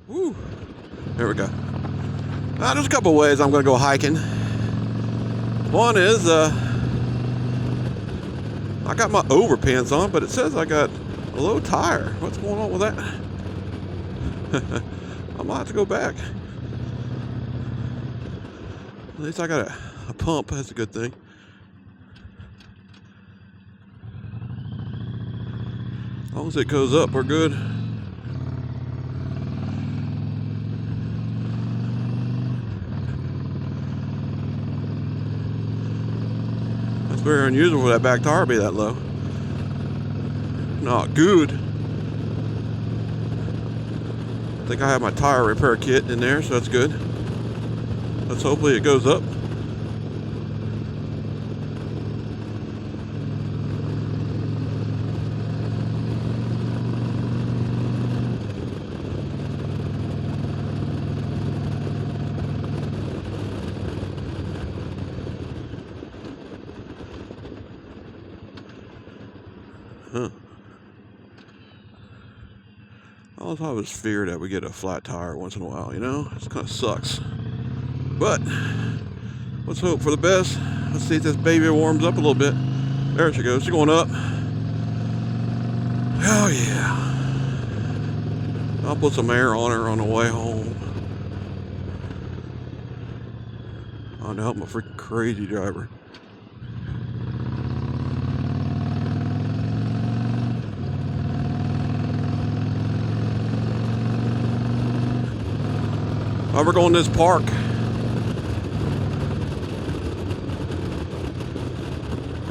Woo. There we go. There's a couple ways I'm going to go hiking. One is I got my overpants on, but it says I got a low tire. What's going on with that? I might have to go back. At least I got a pump. That's a good thing. As long as it goes up, we're good. That's very unusual for that back tire to be that low. Not good. I think I have my tire repair kit in there, so that's good. Let's hopefully it goes up. Huh. I always fear that we get a flat tire once in a while, you know? It kind of sucks. But let's hope for the best. Let's see if this baby warms up a little bit. There she goes. She's going up. Oh, yeah. I'll put some air on her on the way home. I know I'm a freaking crazy driver. We're going to this park.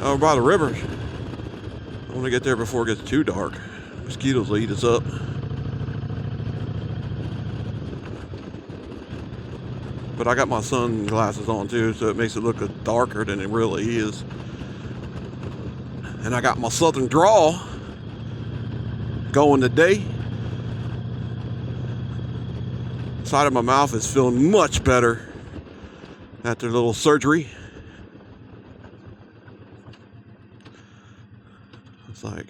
Over by the river. I want to get there before it gets too dark. Mosquitoes will eat us up. But I got my sunglasses on too, so it makes it look darker than it really is. And I got my southern drawl going today. Side of my mouth is feeling much better after a little surgery. It's like,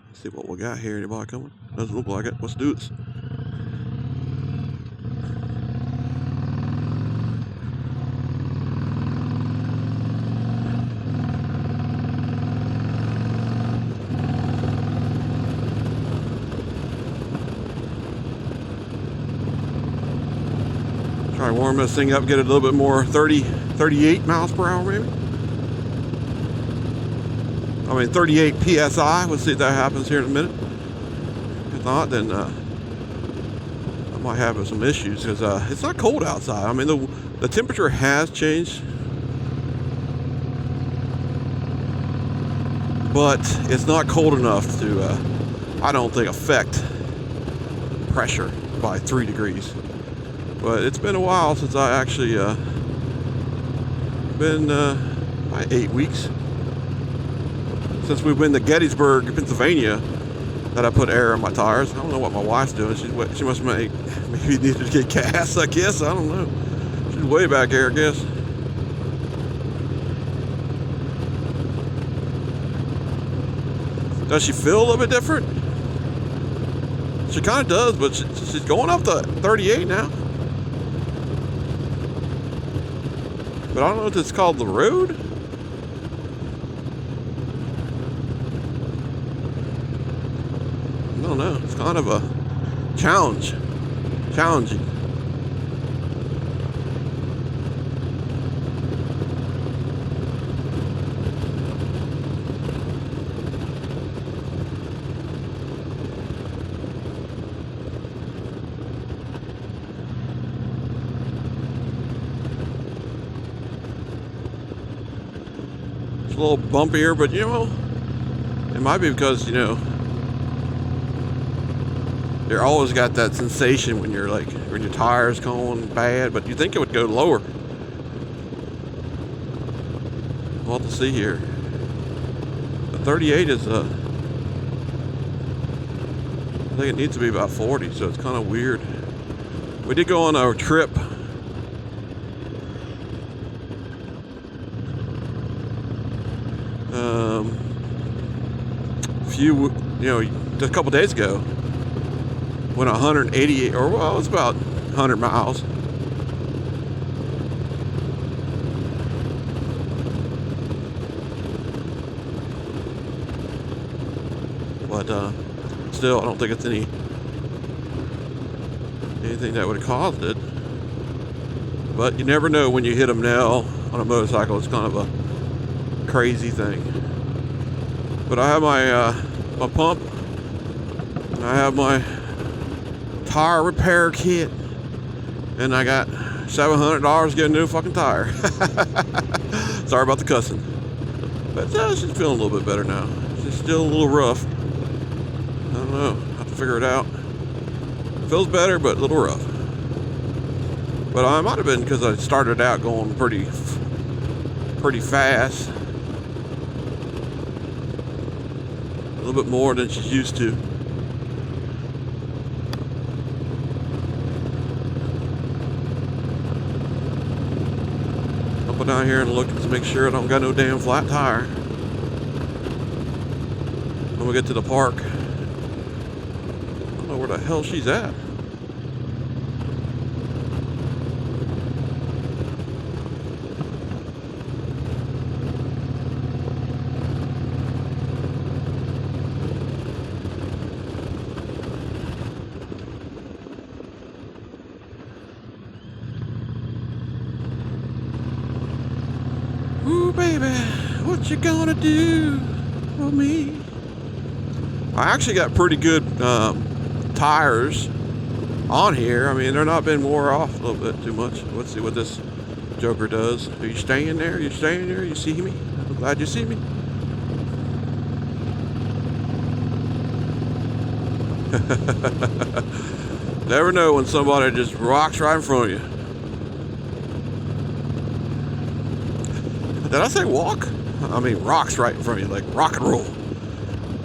let's see what we got here. Anybody coming? Doesn't look like it. Let's do this. Try to warm this thing up, get it a little bit more, 38 miles per hour maybe. I mean 38 PSI. Let's see if that happens here in a minute. If not, then I might have some issues because it's not cold outside. I mean the temperature has changed, but it's not cold enough to, I don't think, affect pressure by 3 degrees. But it's been a while since I actually been about 8 weeks since we've been to Gettysburg, Pennsylvania, that I put air on my tires. I don't know what my wife's doing. She must maybe needed to get gas, I guess. I don't know. She's way back here, I guess. Does she feel a little bit different? She kind of does, but she's going up to 38 now. But I don't know if it's called the road. I don't know. It's kind of a challenging. It's a little bumpier, but you know, it might be because, you know, you always got that sensation when you're like, when your tire's going bad, but you think it would go lower. We'll have to see here. The 38 is I think it needs to be about 40, so it's kind of weird. We did go on our trip. A couple days ago, went 188, or well, it's about 100 miles. But still, I don't think it's anything that would have caused it. But you never know when you hit them now on a motorcycle. It's kind of a crazy thing. But I have my my pump, and I have my tire repair kit, and I got $700 to get a new fucking tire. Sorry about the cussing. But she's feeling a little bit better now. She's still a little rough. I don't know. I have to figure it out. Feels better, but a little rough. But I might have been because I started out going pretty fast. A little bit more than she's used to. Up down here and looking to make sure I don't got no damn flat tire. When we get to the park, I don't know where the hell she's at. Ooh, baby, what you gonna do for me? I actually got pretty good tires on here. I mean, they're not been wore off a little bit too much. Let's see what this joker does. Are you staying there? You staying there? You see me? I'm glad you see me. Never know when somebody just rocks right in front of you. Did I say walk? I mean rocks right in front of you, like rock and roll.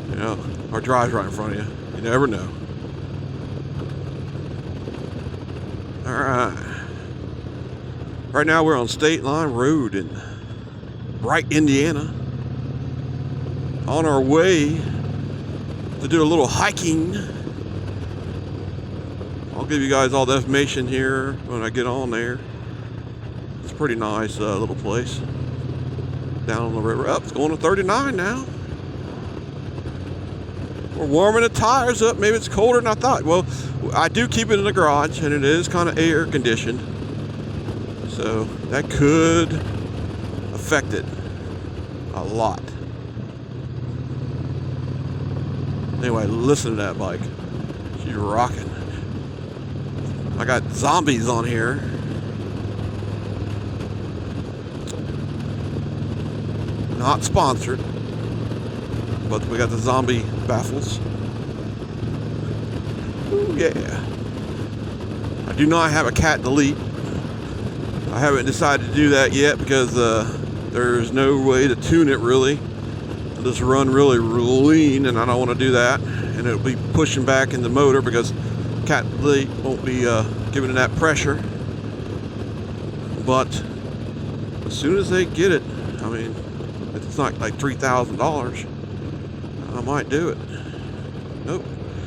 You know, or drives right in front of you. You never know. Alright. Right now we're on State Line Road in Bright, Indiana. On our way to do a little hiking. I'll give you guys all the information here when I get on there. It's a pretty nice little place. Down on the river. Up, it's going to 39 now. We're warming the tires up. Maybe it's colder than I thought. Well, I do keep it in the garage, and it is kind of air conditioned, so that could affect it a lot. Anyway, listen to that bike. She's rocking. I got zombies on here. Not sponsored, but we got the zombie baffles. Ooh, yeah. I do not have a cat delete. I haven't decided to do that yet because there's no way to tune it really. It'll just run really lean, and I don't want to do that. And it'll be pushing back in the motor because cat delete won't be giving it that pressure. But as soon as they get it, I mean, it's not like $3,000. I might do it. Nope.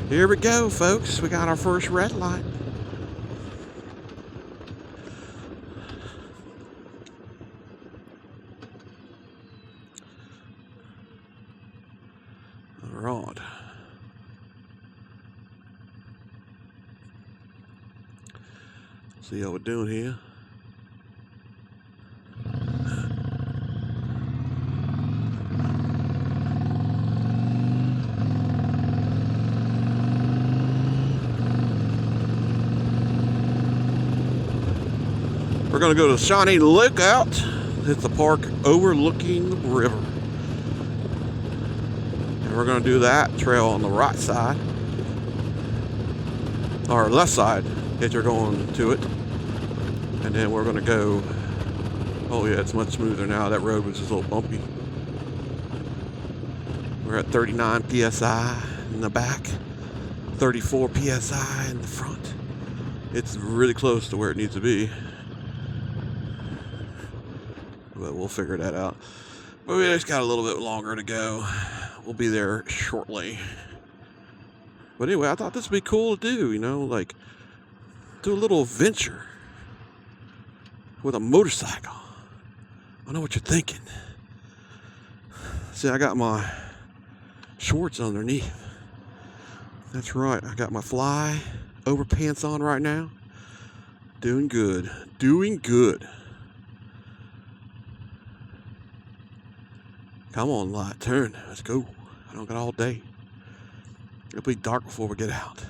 Here we go, folks. We got our first red light. All right. See how we're doing here. We're going to go to Shawnee Lookout. It's a park overlooking the river. And we're going to do that trail on the right side. Or left side, if you're going to it. And then we're going to go... Oh yeah, it's much smoother now. That road was just a little bumpy. We're at 39 PSI in the back. 34 PSI in the front. It's really close to where it needs to be. But we'll figure that out. But we just got a little bit longer to go. We'll be there shortly. But anyway, I thought this would be cool to do, like do a little adventure with a motorcycle. I know what you're thinking. See, I got my shorts underneath. That's right, I got my fly overpants on right now. Doing good. Come on, light, turn. Let's go. I don't got all day. It'll be dark before we get out.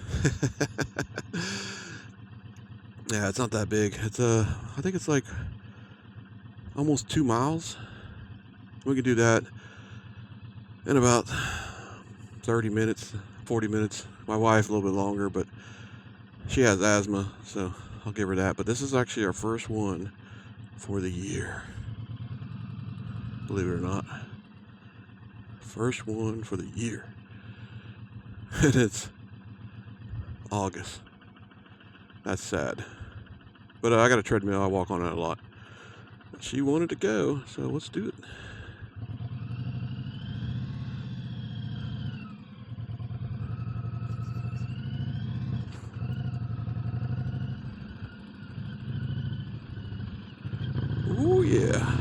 Yeah, it's not that big. It's I think it's like almost 2 miles. We can do that in about 30 minutes, 40 minutes. My wife a little bit longer, but she has asthma, so I'll give her that. But this is actually our first one for the year. Believe it or not. First one for the year. And it's August. That's sad. But I got a treadmill. I walk on it a lot. But she wanted to go, so let's do it. Oh yeah.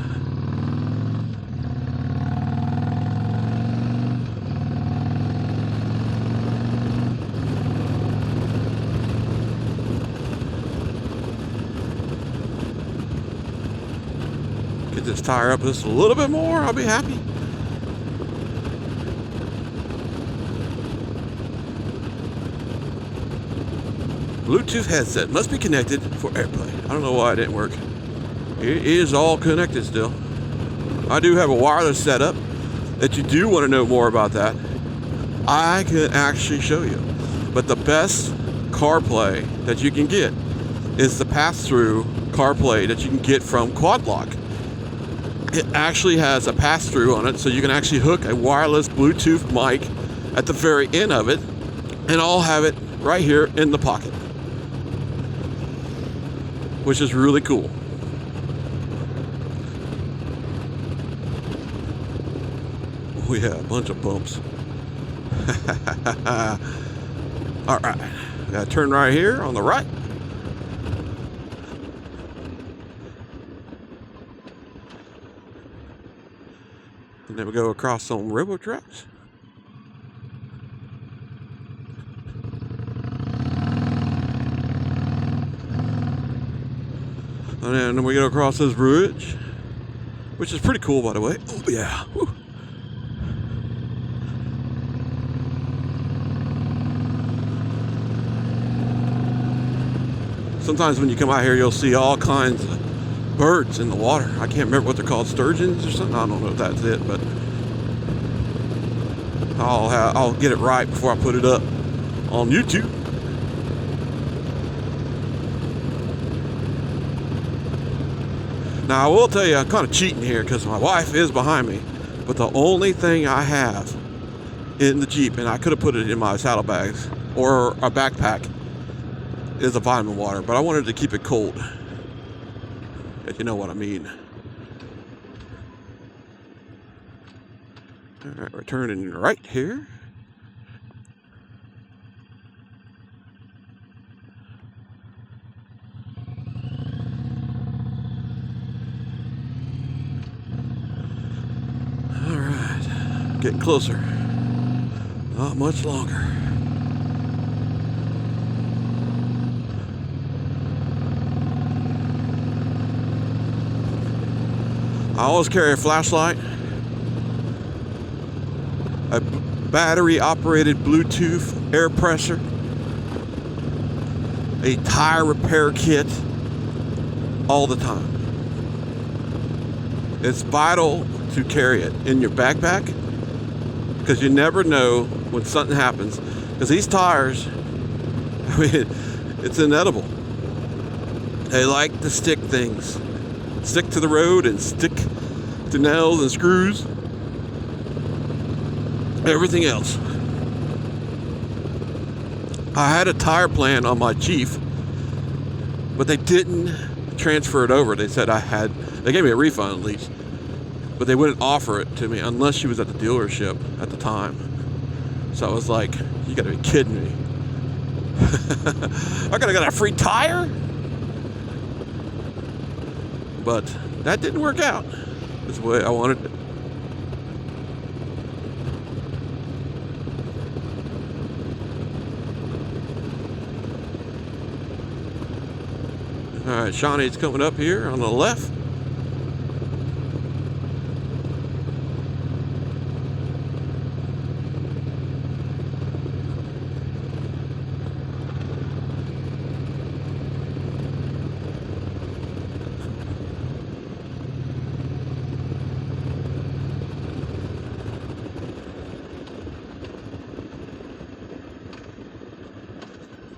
Get this tire up just a little bit more, I'll be happy. Bluetooth headset must be connected for AirPlay. I don't know why it didn't work. It is all connected still. I do have a wireless setup. If you do want to know more about that, I can actually show you. But the best CarPlay that you can get is the pass-through CarPlay that you can get from QuadLock. It actually has a pass-through on it, so you can actually hook a wireless Bluetooth mic at the very end of it, and I'll have it right here in the pocket, which is really cool. Oh yeah, a bunch of bumps. All right, gotta turn right here on the right. And then we go across some railroad tracks. And then we go across this bridge, which is pretty cool, by the way. Oh yeah. Whew. Sometimes when you come out here, you'll see all kinds of birds in the water. I can't remember what they're called, sturgeons or something. I don't know if that's it, but I'll get it right before I put it up on YouTube. Now I will tell you, I'm kind of cheating here because my wife is behind me, but the only thing I have in the Jeep, and I could have put it in my saddlebags or a backpack, is a vitamin water, but I wanted to keep it cold. If you know what I mean. All right, we're turning right here. All right, getting closer. Not much longer. I always carry a flashlight, a battery-operated Bluetooth air pressure, a tire repair kit, all the time. It's vital to carry it in your backpack because you never know when something happens. Because these tires, I mean, it's inedible. They like to stick things. Stick to the road and stick to nails and screws. Everything else. I had a tire plan on my Chief, but they didn't transfer it over. They said they gave me a refund at least, but they wouldn't offer it to me unless she was at the dealership at the time. So I was like, you gotta be kidding me. I gotta get a free tire? But that didn't work out. That's the way I wanted it. Alright, Shawnee's coming up here on the left.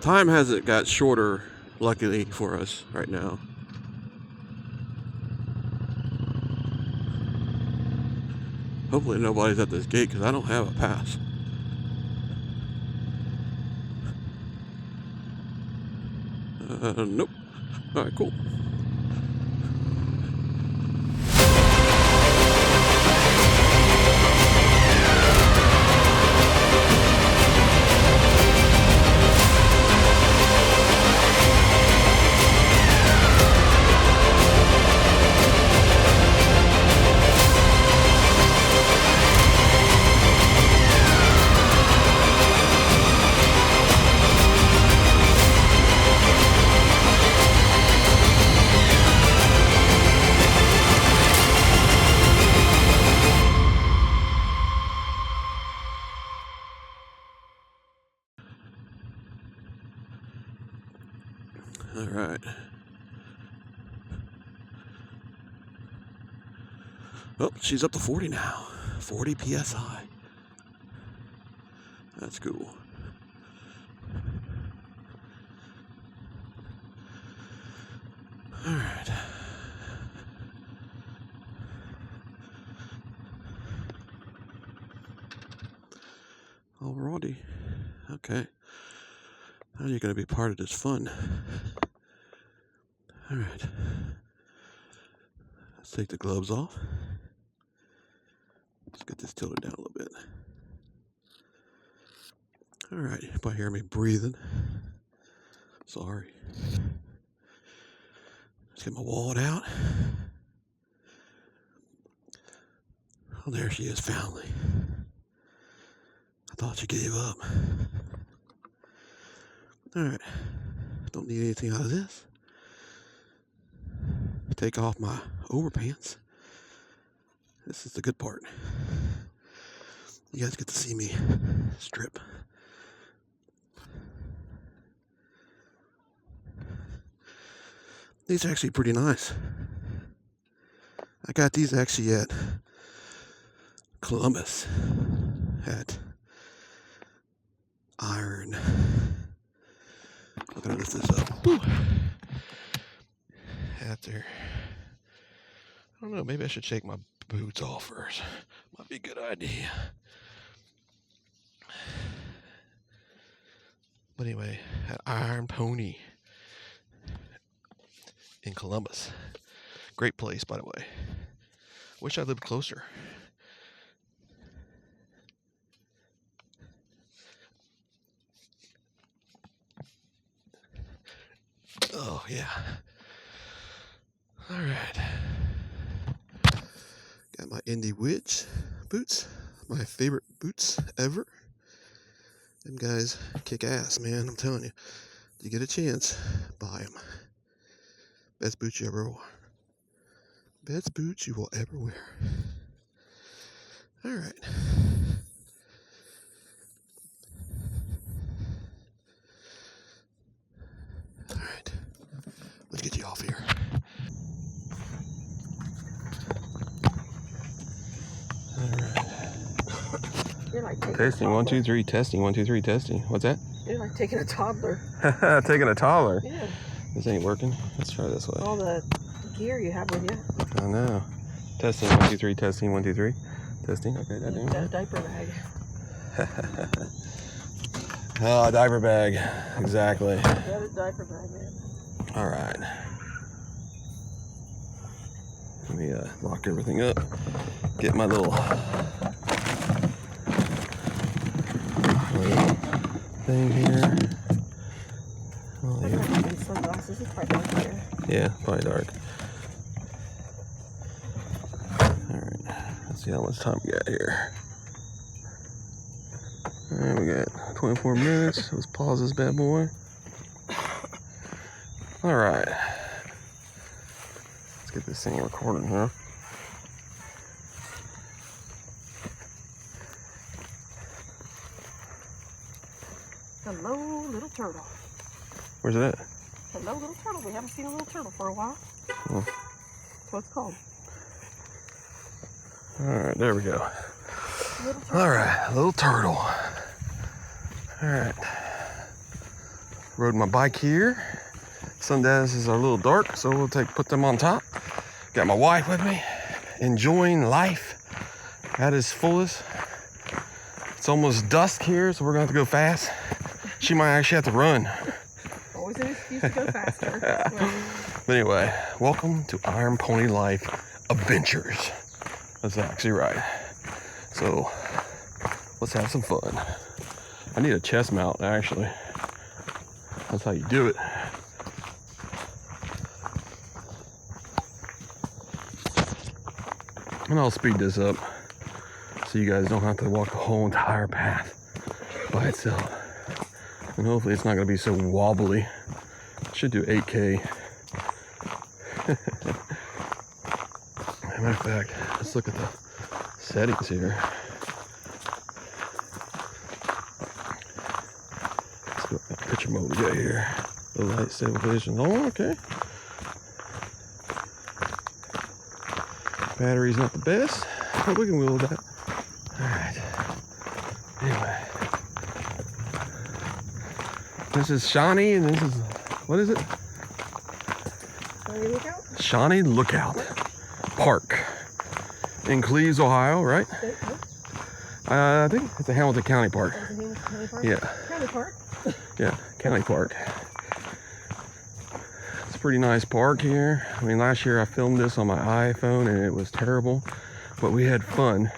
Time hasn't got shorter, luckily for us right now. Hopefully nobody's at this gate because I don't have a pass. Nope. All right, cool. All right. Oh, she's up to 40 now. 40 PSI. That's cool. All right. Alrighty. Okay. Now you're going to be part of this fun. All right. Let's take the gloves off. Let's get this tilted down a little bit. All right. If I hear me breathing, sorry. Let's get my wallet out. Oh, there she is, finally. I thought she gave up. All right. Don't need anything out of this. Take off my overpants. This is the good part. You guys get to see me strip. These are actually pretty nice. I got these actually at Columbus at Iron. I'm gonna lift this up. Woo. After, I don't know, maybe I should shake my boots off first. Might be a good idea. But anyway, at Iron Pony in Columbus. Great place, by the way. Wish I lived closer. Oh, yeah. All right. Got my Indie Witch boots. My favorite boots ever. Them guys kick ass, man. I'm telling you. If you get a chance, buy them. Best boots you ever wore. Best boots you will ever wear. All right. All right. Let's get you off here. You're like Testing 1 2 3 testing 1 2 3 testing. What's that? You're like taking a toddler. Taking a toddler. Yeah. This ain't working. Let's try this way. All the gear you have with you. I know. Testing 1 2 3 testing 1 2 3 testing. Okay, that didn't work. Diaper bag. Oh, diaper bag. Exactly. That is diaper bag, man. All right. Let me lock everything up. Get my little thing here. Oh, I yeah. have these sunglasses. It's quite dark here. Yeah, probably dark. Alright, let's see how much time we got here. Alright, we got 24 minutes. Let's pause this bad boy. Alright. Let's get this thing recording here. Hello, little turtle. Where's it at? Hello, little turtle. We haven't seen a little turtle for a while. Oh. That's what it's called. Alright, there we go. Alright, little turtle. Alright. Rode my bike here. Sundance are a little dark, so we'll put them on top. Got my wife with me, enjoying life at its fullest. It's almost dusk here, so we're gonna have to go fast. She might actually have to run. Always an excuse to go faster. But anyway, welcome to IronPonyLife Adventures. That's actually right. So let's have some fun. I need a chest mount, actually. That's how you do it. And I'll speed this up so you guys don't have to walk the whole entire path by itself. And hopefully it's not going to be so wobbly. It should do 8K. Matter of fact, let's look at the settings here. Let's go what picture mode we got here. The light stable vision. Oh, okay. Battery's not the best, but we can wheel that. Alright. Anyway. This is Shawnee, and this is, what is it? Shawnee Lookout? Shawnee Lookout Park in Cleves, Ohio, right? I think it's a Hamilton County Park. County Park? Yeah. County Park? Yeah, County Park. It's a pretty nice park here. I mean, last year I filmed this on my iPhone and it was terrible, but we had fun.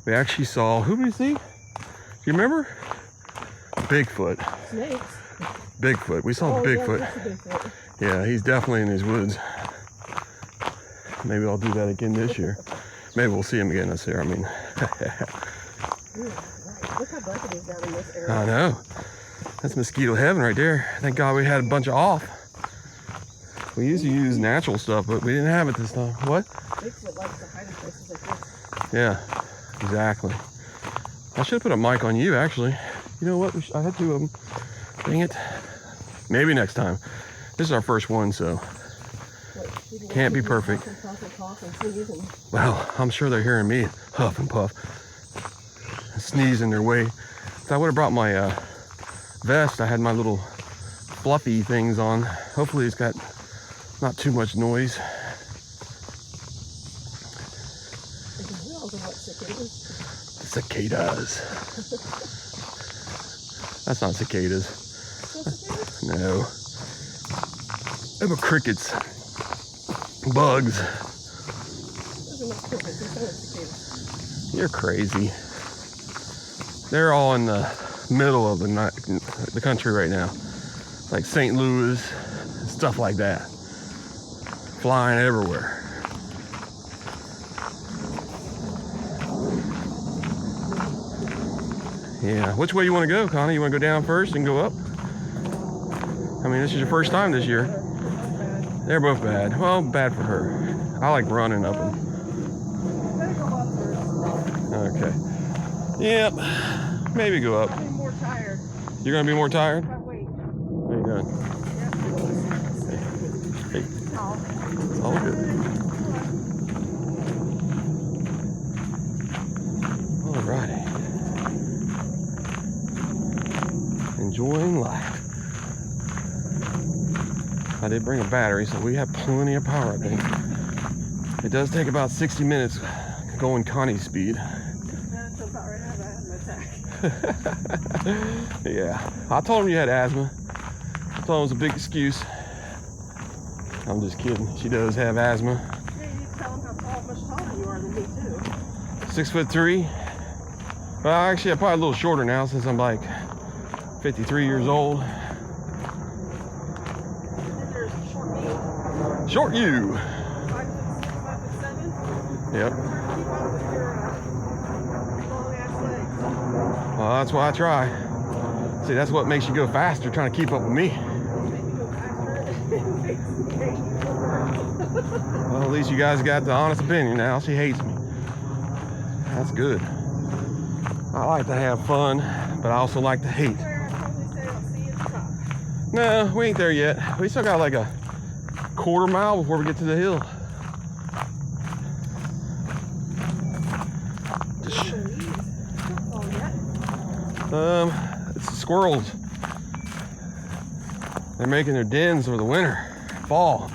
We actually saw, who did we see? Do you remember? Bigfoot. Snakes. Bigfoot. We saw Bigfoot. Yeah, Bigfoot. Yeah, he's definitely in his woods. Maybe I'll do that again this year. Maybe we'll see him again this year. I mean, Ooh, right. Look how dark it is down in this area. I know. That's mosquito heaven right there. Thank God we had a bunch of off. We used to use natural stuff, but we didn't have it this time. What? Bigfoot likes to hide in places like this. Yeah, exactly. I should have put a mic on you, actually. You know what? I had two of them. Dang it. Maybe next time. This is our first one, so can't be perfect. Well, I'm sure they're hearing me huff and puff, sneeze in their way. If I would have brought my vest, I had my little fluffy things on. Hopefully it's got not too much noise. Cicadas. That's not cicadas. No. They were crickets. Bugs. You're crazy. They're all in the middle of the country right now. Like St. Louis, stuff like that. Flying everywhere. Yeah, which way you want to go, Connie? You want to go down first and go up? I mean, this is your first time this year. They're both bad. Well, bad for her. I like running up them. Okay. Yep. Maybe go up. I'm more tired. You're gonna be more tired? Wait. How you doing? Hey. It's all good. Alrighty. Enjoying life. I did bring a battery, so we have plenty of power, I think. It does take about 60 minutes going Connie's speed. That's about right. I have an asthma attack. Yeah. I told him you had asthma. I told him it was a big excuse. I'm just kidding. She does have asthma. Yeah, you need to tell them how much taller you are than me, too. 6'3". Well, actually, I'm probably a little shorter now since I'm like 53 years old. There's short me. Short you. 5'6", 5'7". Yep. Keep up with your long ass legs. Well, that's why I try. See, that's what makes you go faster, trying to keep up with me. Make me go faster. It makes me hate you. Well, at least you guys got the honest opinion now. She hates me. That's good. I like to have fun, but I also like to hate. Where I probably say I'll see you at the top. No, we ain't there yet. We still got like a quarter mile before we get to the hill. It's the squirrels. They're making their dens for the winter, fall.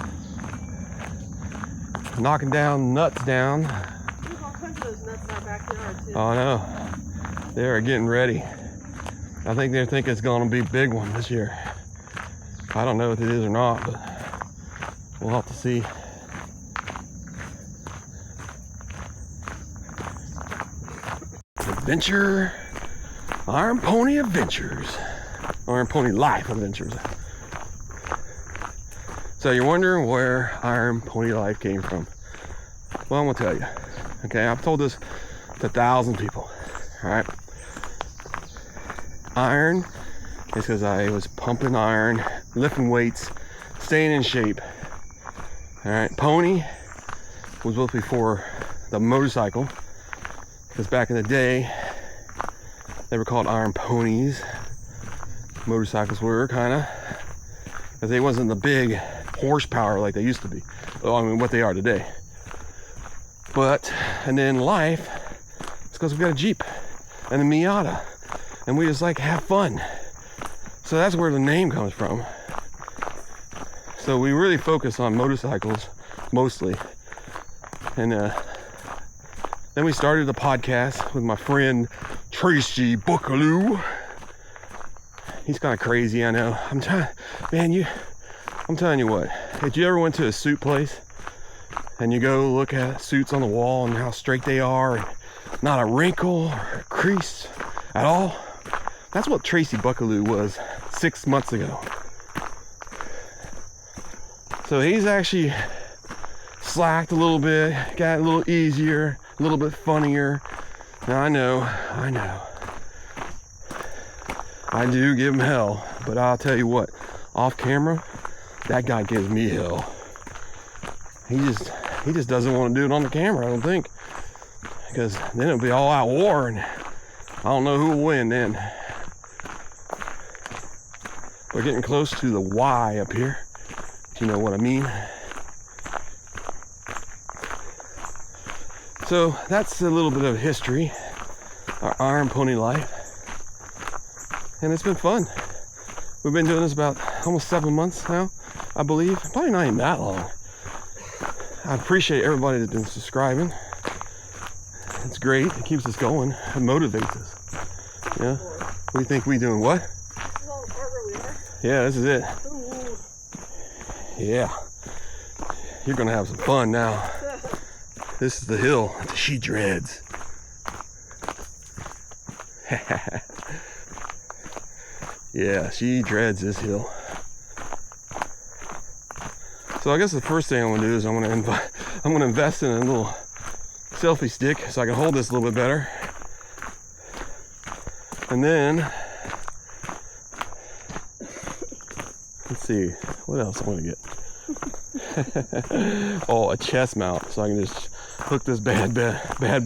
Knocking down nuts down. There's all kinds of those nuts in our backyard too. Oh no, they're getting ready. I think they think it's gonna be a big one this year. I don't know if it is or not, but we'll have to see. Adventure, Iron Pony Adventures, IronPonyLife Adventures. So you're wondering where IronPonyLife came from? Well, I'm gonna tell you. Okay, I've told this to 1,000 people. All right. Iron is because I was pumping iron, lifting weights, staying in shape. All right. Pony was built before the motorcycle, because back in the day they were called iron ponies. Motorcycles were kind of, because they wasn't the big horsepower like they used to be. Well, I mean, what they are today. But, and then life, it's because we got a Jeep and a Miata, and we just like have fun. So that's where the name comes from. So we really focus on motorcycles mostly. And then we started the podcast with my friend Tracy Buckaloo. He's kind of crazy, I know. I'm telling you what, if you ever went to a suit place and you go look at suits on the wall and how straight they are, and not a wrinkle or a crease at all, that's what Tracy Buckaloo was 6 months ago. So he's actually slacked a little bit, got a little easier, a little bit funnier. Now I know. I do give him hell, but I'll tell you what, off camera, that guy gives me hell. He just doesn't want to do it on the camera, I don't think. Because then it'll be all out war, and I don't know who will win then. We're getting close to the Y up here, if you know what I mean. So that's a little bit of history, our Iron Pony life. And it's been fun. We've been doing this about almost 7 months now, I believe. Probably not even that long. I appreciate everybody that's been subscribing. It's great. It keeps us going. It motivates us. Yeah. We think we doing what? This is all the part where we are. Yeah, this is it. Ooh. Yeah. You're gonna have some fun now. This is the hill that she dreads. Yeah, she dreads this hill. So I guess the first thing I'm gonna do is I'm gonna invest in a little selfie stick so I can hold this a little bit better. And then let's see, what else I'm gonna get. Oh, a chest mount, so I can just hook this bad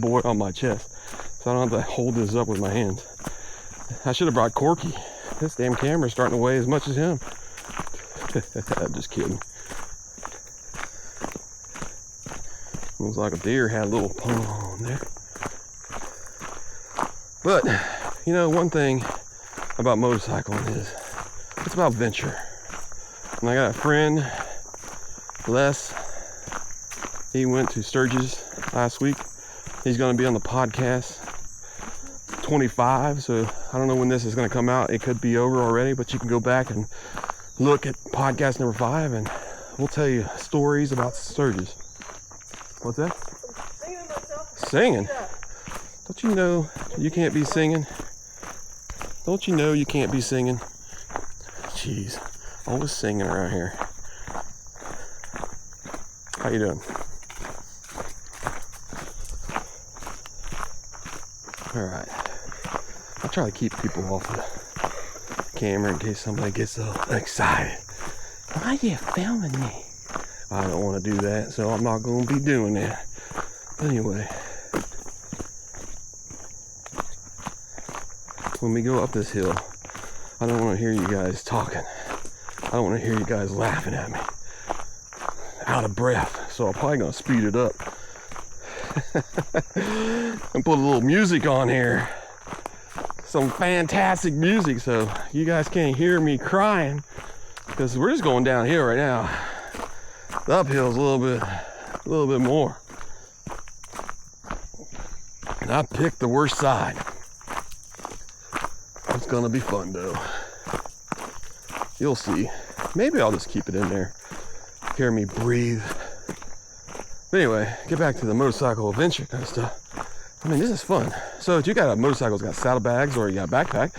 boy on my chest, so I don't have to hold this up with my hands. I should have brought Corky. This damn camera's starting to weigh as much as him. I'm just kidding. Looks like a deer had a little pun on there. But, you know, one thing about motorcycling is it's about venture. And I got a friend, Les. He went to Sturgis last week. He's going to be on the podcast 25, so I don't know when this is going to come out. It could be over already, but you can go back and look at podcast number 5, and we'll tell you stories about Sturgis. What's that? Singing to myself. Singing? Yeah. Don't you know you can't be singing? Don't you know you can't be singing? Jeez, always singing around here. How you doing? All right. I try to keep people off the camera in case somebody gets a little excited. Why are you filming me? I don't want to do that, so I'm not going to be doing that. But anyway, when we go up this hill, I don't want to hear you guys talking. I don't want to hear you guys laughing at me. Out of breath, so I'm probably going to speed it up. And put a little music on here. Some fantastic music so you guys can't hear me crying, because we're just going downhill right now. The uphill's a little bit more. And I picked the worst side. It's gonna be fun though. You'll see. Maybe I'll just keep it in there. Hear me breathe. But anyway, get back to the motorcycle adventure kind of stuff. I mean, this is fun. So if you got a motorcycle that's got saddlebags or you got a backpack,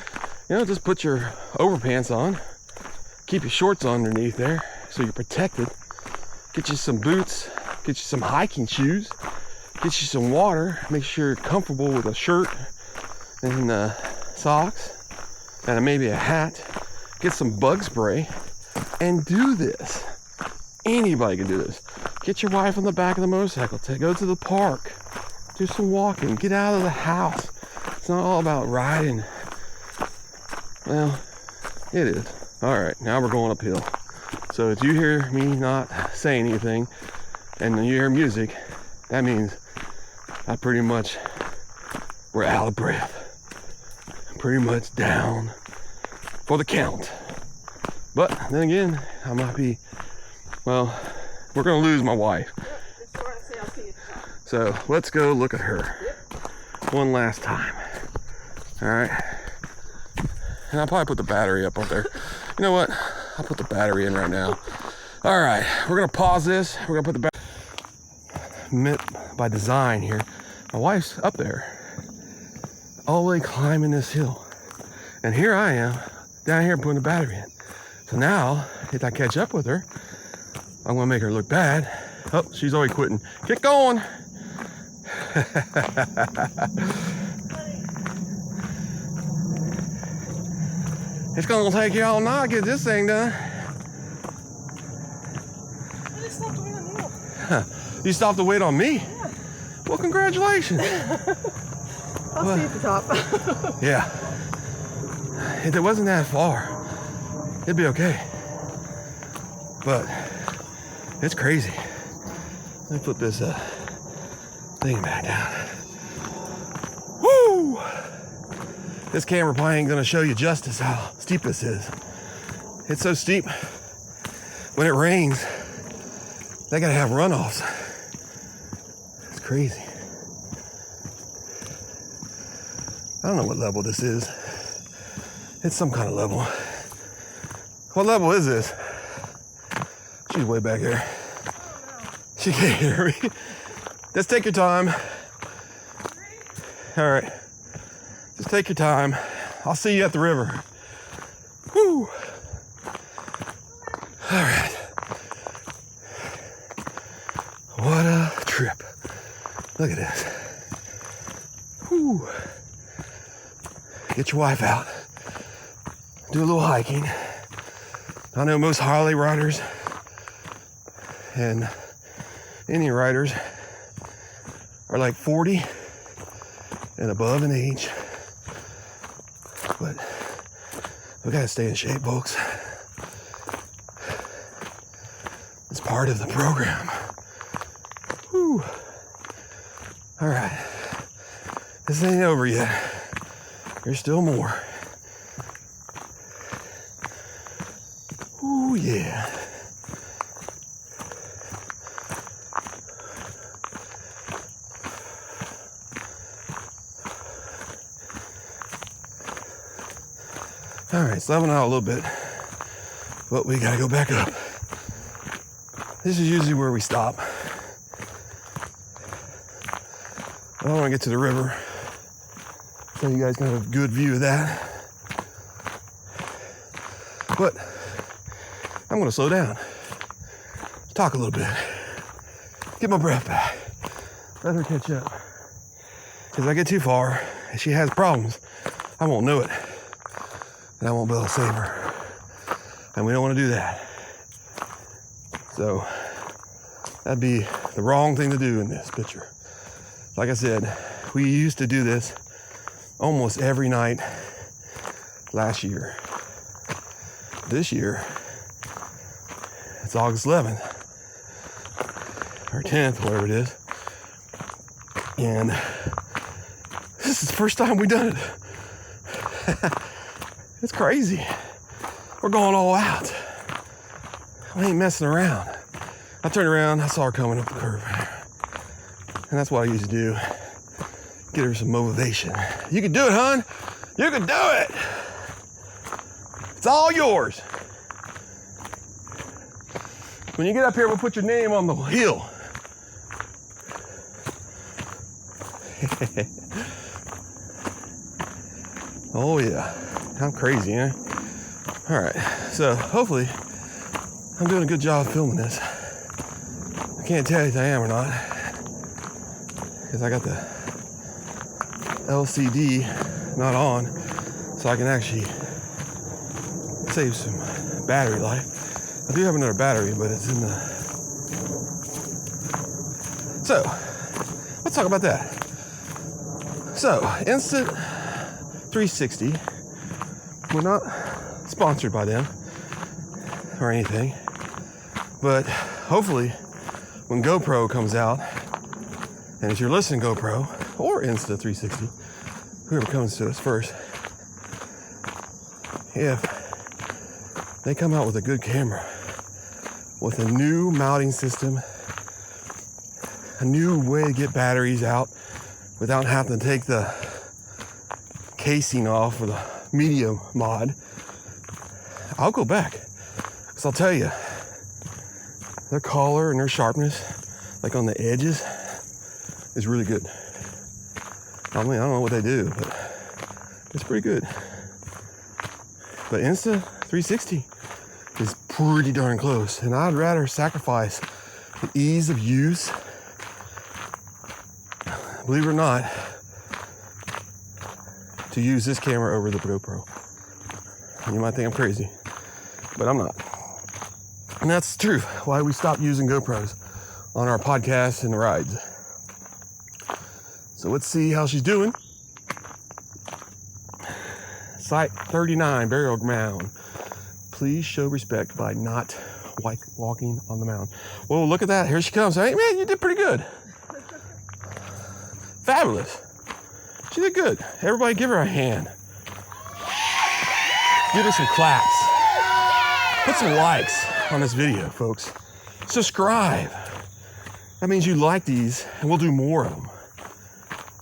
you know, just put your overpants on. Keep your shorts underneath there so you're protected. Get you some boots. Get you some hiking shoes. Get you some water. Make sure you're comfortable with a shirt and socks and maybe a hat. Get some bug spray and do this. Anybody can do this. Get your wife on the back of the motorcycle. Go to the park. Do some walking. Get out of the house. It's not all about riding. Well, it is. All right, now we're going uphill. So if you hear me not saying anything and you hear music, that means I pretty much, we're out of breath. Pretty much down for the count. But then again, I might be, well, we're gonna lose my wife. So let's go look at her one last time. All right. And I'll probably put the battery up there. You know what? I'll put the battery in right now. All right, we're gonna pause this. We're gonna put the battery by design here. My wife's up there, all the way climbing this hill. And here I am, down here putting the battery in. So now, if I catch up with her, I'm gonna make her look bad. Oh, she's already quitting. Get going. It's gonna take you all night to get this thing done. I just stopped waiting on you. Huh. You stopped to wait on me? Yeah. Well, congratulations. I'll see you at the top. Yeah. If it wasn't that far, it'd be okay. But it's crazy. Let me put this thing back down. Woo! This camera probably ain't gonna show you justice how steep this is. It's so steep. When it rains, they gotta have runoffs. It's crazy. I don't know what level this is. It's some kind of level. What level is this? She's way back there. She can't hear me. Just take your time. All right. Just take your time. I'll see you at the river. Woo. All right. What a trip. Look at this. Woo. Get your wife out. Do a little hiking. I know most Harley riders and any riders are like 40 and above in age. But we gotta stay in shape, folks. It's part of the program. Whew. All right. This ain't over yet. There's still more. Ooh, yeah. All right, it's leveling out a little bit, but we gotta go back up. This is usually where we stop. I don't want to get to the river, so you guys can have a good view of that. But I'm gonna slow down, talk a little bit, get my breath back, let her catch up. Because if I get too far and she has problems, I won't know it. And I won't be able to save her. And we don't want to do that. So that'd be the wrong thing to do in this picture. Like I said, we used to do this almost every night last year. This year, it's August 11th or 10th, whatever it is. And this is the first time we've done it. It's crazy. We're going all out. We ain't messing around. I turned around, I saw her coming up the curve. And that's what I used to do. Get her some motivation. You can do it, hon. You can do it. It's all yours. When you get up here, we'll put your name on the hill. Oh yeah, I'm crazy, eh? All right, so hopefully I'm doing a good job filming this. I can't tell if I am or not, because I got the LCD not on, so I can actually save some battery life. I do have another battery, but it's in the... So, let's talk about that. So, Insta360, we're not sponsored by them or anything, but hopefully when GoPro comes out, and if you're listening GoPro or Insta360, whoever comes to us first, if they come out with a good camera, with a new mounting system, a new way to get batteries out without having to take the casing off for the media mod, I'll go back. Because I'll tell you, their color and their sharpness, like on the edges, is really good. I mean, I don't know what they do, but it's pretty good. But Insta360 is pretty darn close, and I'd rather sacrifice the ease of use, believe it or not, to use this camera over the GoPro. You might think I'm crazy, but I'm not. And that's the truth, why we stopped using GoPros on our podcasts and rides. So let's see how she's doing. Site 39, burial ground. Please show respect by not walking on the mound. Whoa, look at that. Here she comes. Hey, man, you did pretty good. Fabulous. She did good. Everybody give her a hand. Give her some claps. Put some likes on this video, folks. Subscribe. That means you like these, and we'll do more of them.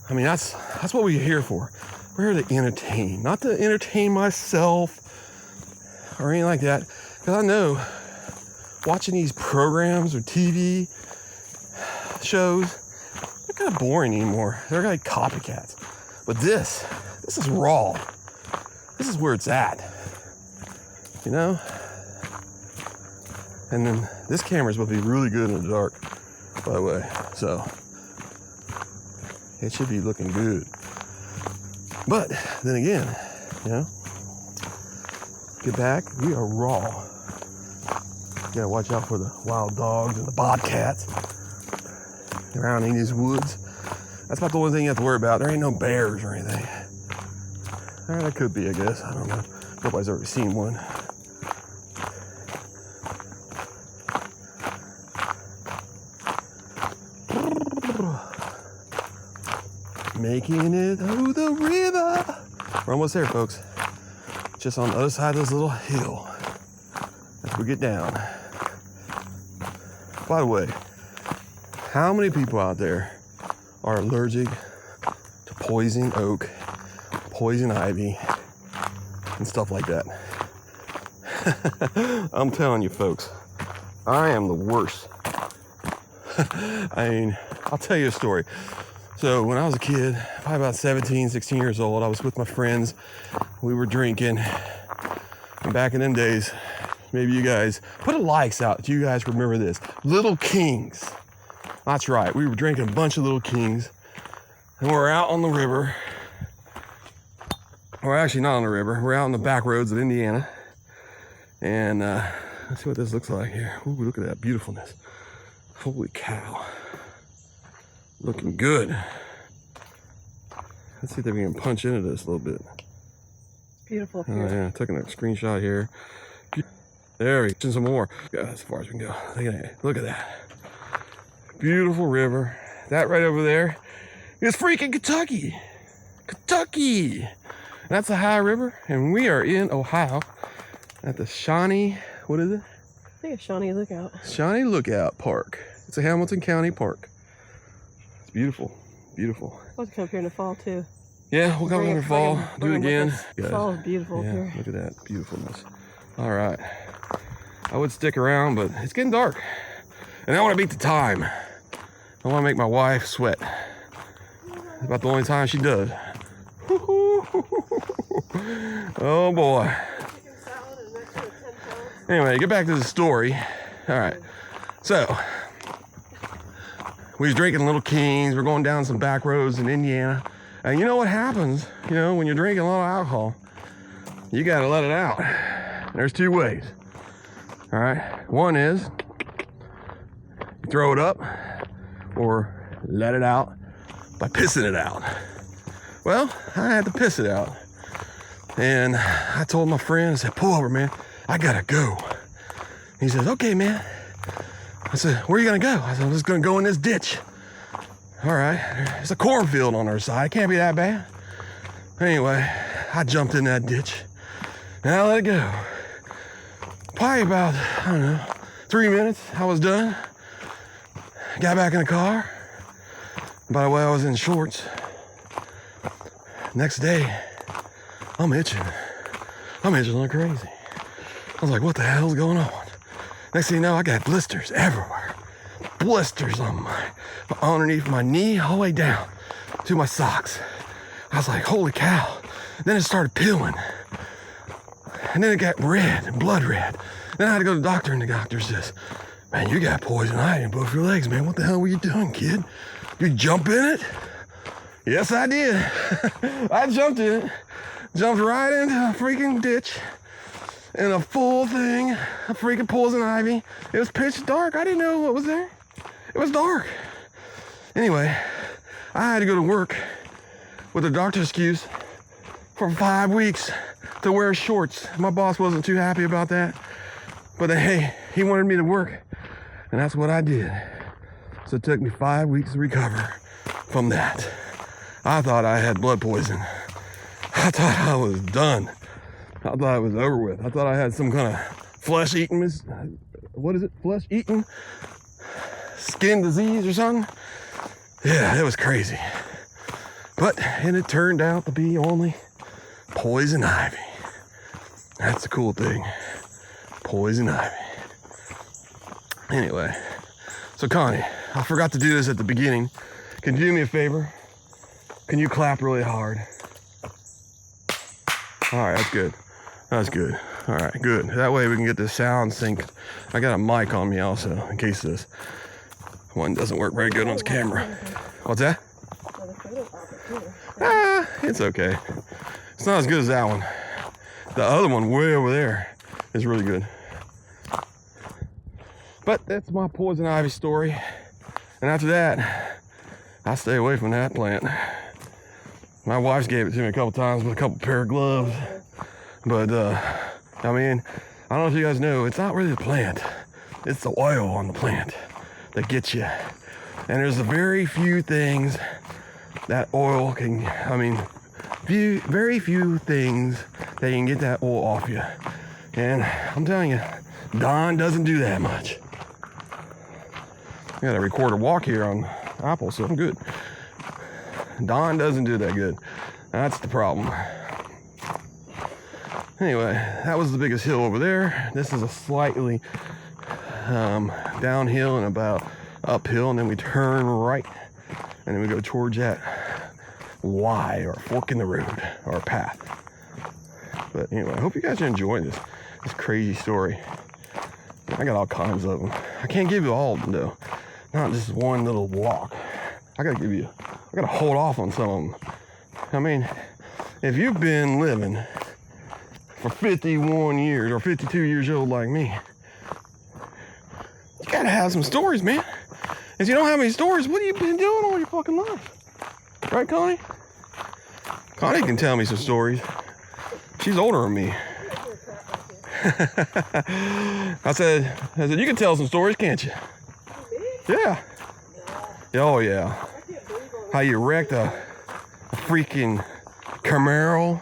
I mean, that's what we're here for. We're here to entertain, not to entertain myself or anything like that. Because I know watching these programs or TV shows, they're kind of boring anymore. They're like copycats. But this is raw. This is where it's at. You know? And then this camera's supposed to be really good in the dark, by the way. So it should be looking good. But then again, you know, get back, we are raw. You gotta watch out for the wild dogs and the bobcats around in these woods. That's about the only thing you have to worry about. There ain't no bears or anything. There could be, I guess. I don't know. Nobody's ever seen one. Making it through the river. We're almost there, folks. Just on the other side of this little hill as we get down. By the way, how many people out there are allergic to poison oak, poison ivy, and stuff like that? I'm telling you, folks, I am the worst. I mean, I'll tell you a story. So when I was a kid, probably about 17, 16 years old, I was with my friends. We were drinking. And back in them days, maybe you guys, put a likes out if you guys remember this. Little Kings. That's right, we were drinking a bunch of Little Kings. And we're out on the river. We're actually not on the river. We're out on the back roads of Indiana. And let's see what this looks like here. Ooh, look at that beautifulness. Holy cow. Looking good. Let's see if we can punch into this a little bit. Beautiful. Oh yeah, taking a screenshot here. There we go. Some more. Go as far as we can go. Look at that. Look at that. Beautiful river. That right over there is freaking Kentucky. Kentucky. That's the Ohio River, and we are in Ohio at the Shawnee, what is it? I think it's Shawnee Lookout. Shawnee Lookout Park. It's a Hamilton County park. It's beautiful, beautiful. I'll have to come up here in the fall too. Yeah, we'll come here in the fall, do it again. Fall is beautiful Yeah, here. look at that beautifulness. All right, I would stick around, but it's getting dark, and I want to beat the time. I want to make my wife sweat. It's about the only time she does. Oh boy. Anyway, get back to the story. All right. So, we was drinking Little Kings. We're going down some back roads in Indiana. And you know what happens, you know, when you're drinking a lot of alcohol? You got to let it out. There's two ways. All right. One is you throw it up or let it out by pissing it out. Well, I had to piss it out. And I told my friend, I said, pull over, man. I gotta go. He says, okay, man. I said, where are you gonna go? I said, I'm just gonna go in this ditch. All right, there's a cornfield on our side. It can't be that bad. Anyway, I jumped in that ditch and I let it go. Probably about, I don't know, 3 minutes, I was done. Got back in the car. By the way, I was in shorts. Next day, I'm itching. I'm itching like crazy. I was like, what the hell's going on? Next thing you know, I got blisters everywhere. Blisters on underneath my knee, all the way down to my socks. I was like, holy cow. Then it started peeling. And then it got red, blood red. Then I had to go to the doctor, and the doctor says, man, you got poison ivy in both your legs, man. What the hell were you doing, kid? You jump in it? Yes, I did. I jumped in it. Jumped right into a freaking ditch. And a full thing of freaking poison ivy. It was pitch dark. I didn't know what was there. It was dark. Anyway, I had to go to work with a doctor's excuse for 5 weeks to wear shorts. My boss wasn't too happy about that. But hey, he wanted me to work. And that's what I did. So it took me 5 weeks to recover from that. I thought I had blood poison. I thought I was done. I thought it was over with. I thought I had some kind of flesh-eating, what is it? Flesh-eating skin disease or something? Yeah, it was crazy. And it turned out to be only poison ivy. That's the cool thing. Poison ivy. Anyway, so Connie, I forgot to do this at the beginning. Can you do me a favor? Can you clap really hard? All right, that's good. That's good. All right, good. That way we can get the sound synced. I got a mic on me also, in case this one doesn't work very good on this camera. What's that? Ah, it's okay. It's not as good as that one. The other one way over there is really good. But that's my poison ivy story. And after that, I stay away from that plant. My wife's gave it to me a couple times with a couple pair of gloves. But, I mean, I don't know if you guys know, it's not really the plant. It's the oil on the plant that gets you. And there's a very few things that oil can, very few things that can get that oil off you. And I'm telling you, Don doesn't do that much. I gotta record a walk here on Apple, so I'm good. Don doesn't do that good. That's the problem. Anyway, that was the biggest hill over there. This is a slightly downhill and about uphill, and then we turn right, and then we go towards that Y, or fork in the road, or path. But anyway, I hope you guys are enjoying this. This crazy story. I got all kinds of them. I can't give you all of them though. Not just one little walk. I gotta hold off on some of them. I mean, if you've been living for 51 years or 52 years old like me, you gotta have some stories, man. If you don't have any stories, what have you been doing all your fucking life? Right, Connie? Connie can tell me some stories. She's older than me. I said, you can tell some stories, can't you? Yeah. Oh, yeah. How you wrecked a freaking Camaro,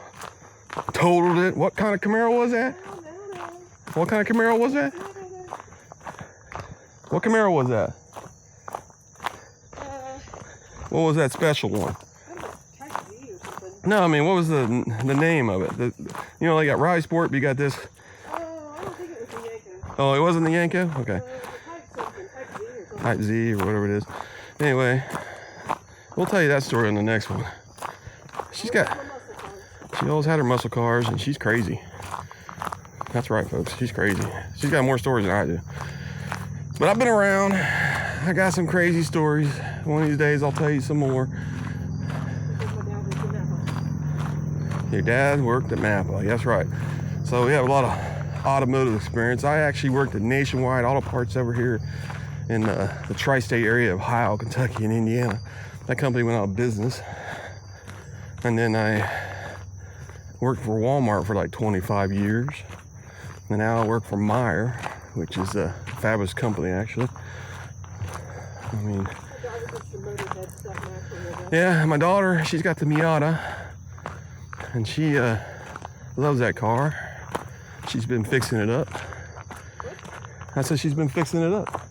totaled it. What kind of Camaro was that? What kind of Camaro was that? What Camaro was that? What was that special one? No, I mean, what was the name of it? You know, they got Ride Sport, but you got this. I don't think it was the Yanko. Oh, it wasn't the Yanko? Okay. Type Z or whatever it is. Anyway, we'll tell you that story in the next one. She always had her muscle cars, and she's crazy. That's right, folks. She's crazy. She's got more stories than I do. But I've been around. I got some crazy stories. One of these days, I'll tell you some more. Your dad worked at Napa. That's right. So we have a lot of automotive experience. I actually worked at Nationwide Auto Parts over here in the tri-state area of Ohio, Kentucky, and Indiana. That company went out of business. And then I worked for Walmart for like 25 years. And now I work for Meyer, which is a fabulous company, actually. I mean, yeah, my daughter, she's got the Miata, and she loves that car. She's been fixing it up. I said she's been fixing it up.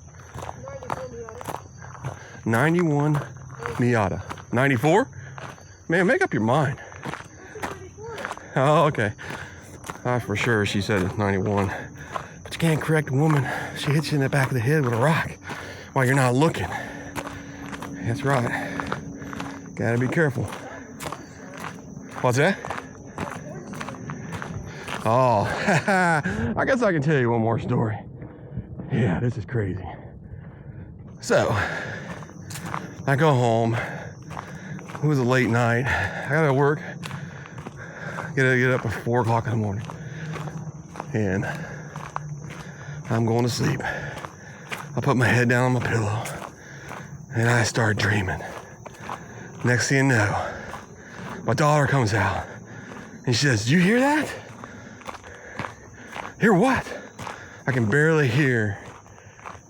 91 Miata. 94? Man, make up your mind. Oh, okay. For sure, she said it's 91. But you can't correct a woman. She hits you in the back of the head with a rock while you're not looking. That's right. Gotta be careful. What's that? Oh, I guess I can tell you one more story. Yeah, this is crazy. So, I go home. It was a late night. I gotta work. Gotta get up at 4 o'clock in the morning. And I'm going to sleep. I put my head down on my pillow and I start dreaming. Next thing you know, my daughter comes out and she says, "Did you hear that?" Hear what? I can barely hear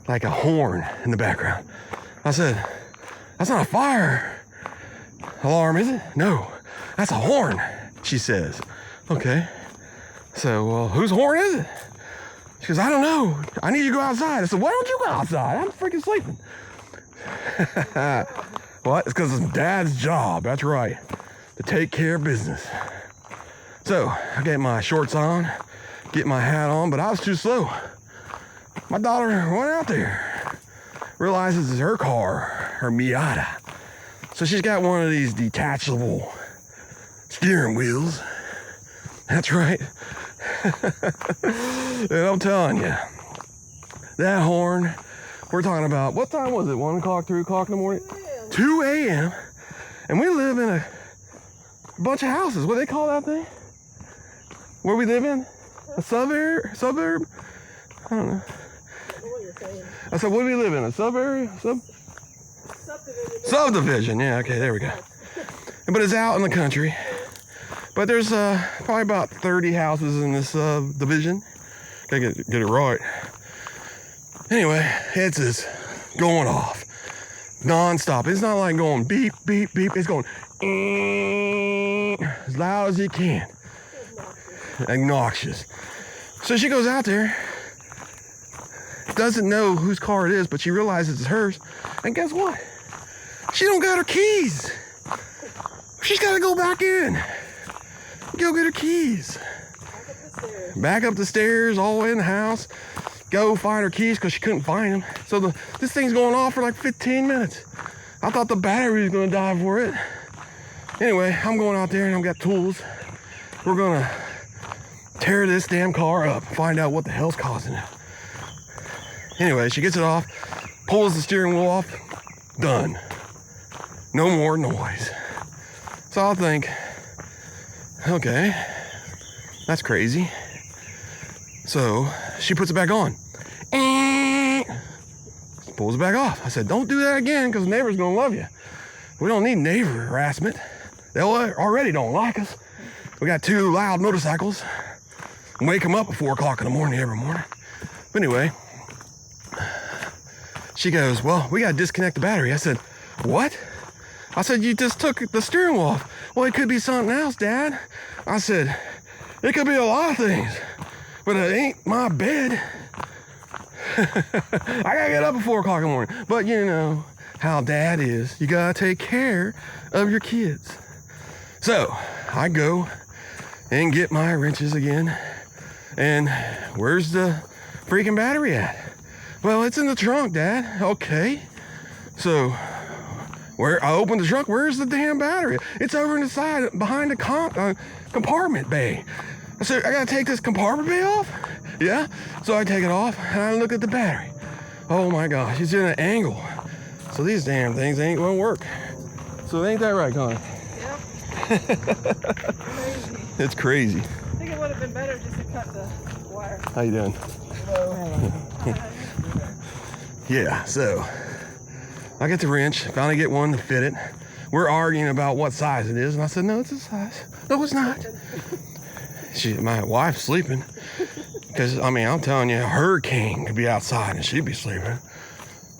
like a horn in the background. I said, "That's not a fire alarm, is it?" "No, that's a horn," she says. Okay. So, well, whose horn is it? She goes, "I don't know. I need you to go outside." I said, "Why don't you go outside? I'm freaking sleeping." What? It's because it's Dad's job. That's right. To take care of business. So, I get my shorts on, get my hat on, but I was too slow. My daughter went out there, realizes it's her car, her Miata. So she's got one of these detachable steering wheels. That's right. And I'm telling you, that horn, we're talking about, what time was it? 1 o'clock, 3 o'clock in the morning? 2 a.m. And we live in a bunch of houses. What do they call that thing? Where we live in? A suburb? I don't know. I said, what do we live in? A sub-area? Subdivision. Yeah, okay, there we go. But it's out in the country. But there's probably about 30 houses in this division. Gotta get it right. Anyway, it's just going off. Non-stop. It's not like going beep, beep, beep. It's going as loud as you can. Obnoxious. So she goes out there, doesn't know whose car it is, but she realizes it's hers. And guess what? She don't got her keys. She's got to go back in. Go get her keys. Back up the stairs, all the way in the house. Go find her keys because she couldn't find them. So this thing's going off for like 15 minutes. I thought the battery was going to die for it. Anyway, I'm going out there and I've got tools. We're going to tear this damn car up, find out what the hell's causing it. Anyway, she gets it off, pulls the steering wheel off, done. No more noise. So I'll think, okay, that's crazy. So she puts it back on. Pulls it back off. I said, don't do that again, because the neighbor's gonna love you. We don't need neighbor harassment. They already don't like us. We got 2 loud motorcycles. Wake them up at 4 o'clock in the morning every morning. But anyway, she goes, well, we gotta disconnect the battery. I said, what? I said, you just took the steering wheel off. Well, it could be something else, Dad. I said, it could be a lot of things, but it ain't my bed. I gotta get up at 4 o'clock in the morning. But you know how Dad is. You gotta take care of your kids. So I go and get my wrenches again. And where's the freaking battery at? Well, it's in the trunk, Dad. Okay. So where I opened the trunk, where's the damn battery? It's over in the side behind the compartment bay. I said, I gotta take this compartment bay off? Yeah. So I take it off and I look at the battery. Oh my gosh, it's in an angle. So these damn things ain't gonna work. So ain't that right, Connie? Yep. Crazy. It's crazy. I think it would have been better just to cut the wire. How you doing? Yeah, so I get the wrench, finally get one to fit it. We're arguing about what size it is, and I said, no, it's this size. No, it's not. My wife's sleeping. Because, I mean, I'm telling you, a hurricane could be outside and she'd be sleeping.